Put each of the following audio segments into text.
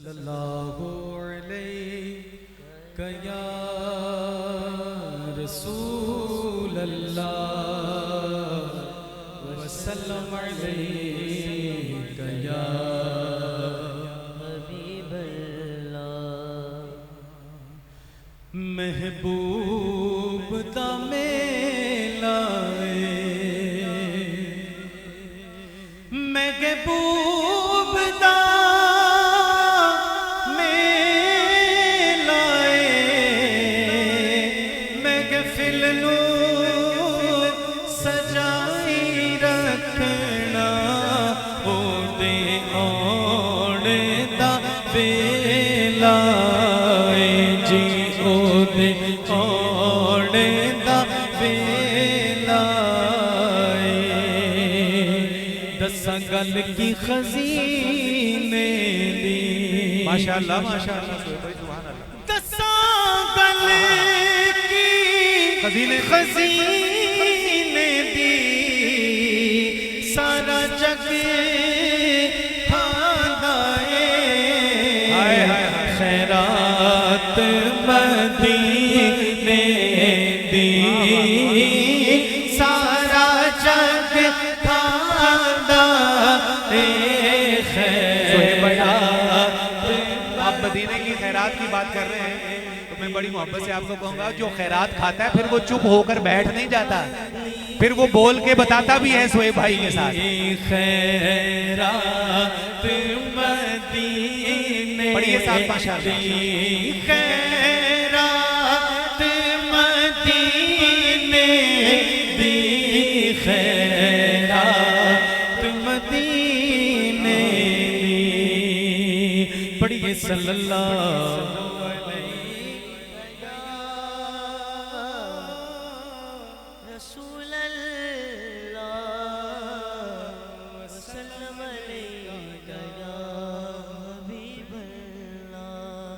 صلی اللہ علیہ یا رسول اللہ وسلم علیہ یا حبیب اللہ محبوب دا میلا محبوب دا میلا محفل نو سجائی رکھنا او دے آن دا ویلا جی او دے آن دا ویلا دساں گل کی خزینے دی ماشاءاللہ ماشاءاللہ سبحان اللہ دساں گل کی خزینے دی سارا جگ کھاندا اے خیرات مدینے دی سارا جگ کھاندا اے خیرات آپ مدینے کی خیرات کی بات کر رہے ہیں تو میں بڑی محبت سے آپ کو کہوں گا جو خیرات کھاتا ہے پھر وہ چپ ہو کر بیٹھ نہیں جاتا پھر وہ بول کے بتاتا بھی ہے سہیب بھائی کے ساتھ خیرات مدینے پڑھیے صاحب ماشاءاللہ خیرات مدینے دی خیرات مدینے دی پڑھیے صلی اللہ رسول اللہ وسلم علیک یا حبیب اللہ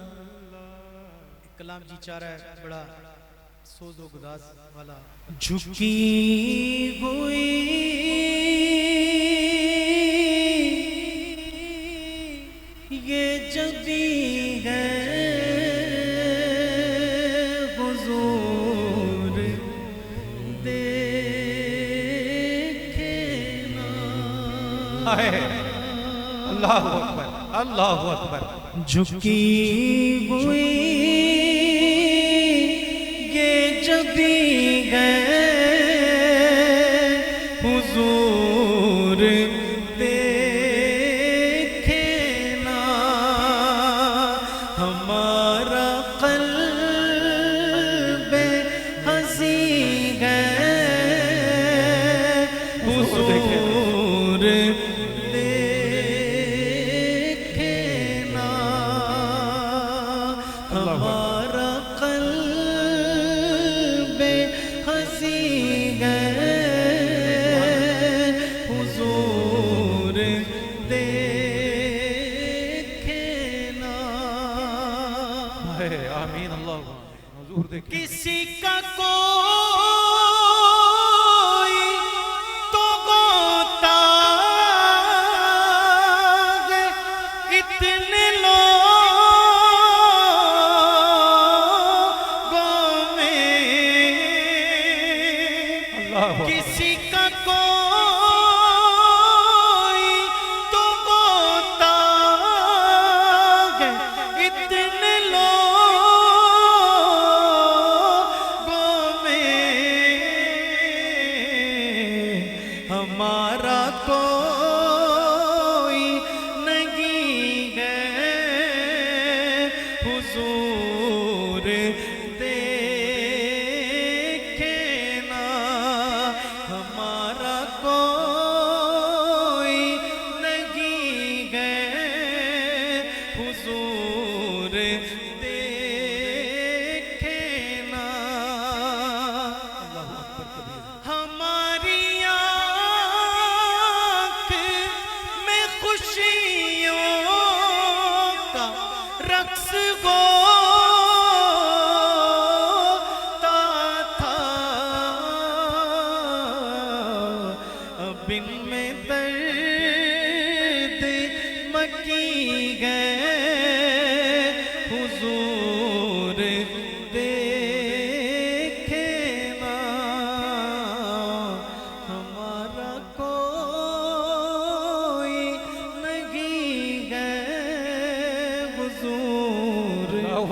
کلام جی چاہ رہا ہے بڑا سوز و گداز والا جھکی ہوئی یہ جبی ہے حضور دیکھنا اللہ اکبر اللہ اکبر جھکی ہوئی یہ جبی ہے حضور دیکھنا ہمارا قلب حزین ہے حضور دیکھنا ہمارا قلب حزین ہے حضور دیکھنا آمین اللہ حضور دیکھیں کسی کا کوئی تو غوطہ ہے اتنے لوگوں میں کسی کا کوئی تو غوطہ ہے اتنے لوگوں میں ہمارا کوئی نہیں ہے حضور دیکھنا ہمارا کوئی نہیں ہے حضور دیکھنا ہماری آنکھ میں خوشیوں کا رقص ہوتا تھا اب ان میں درد مکی گئے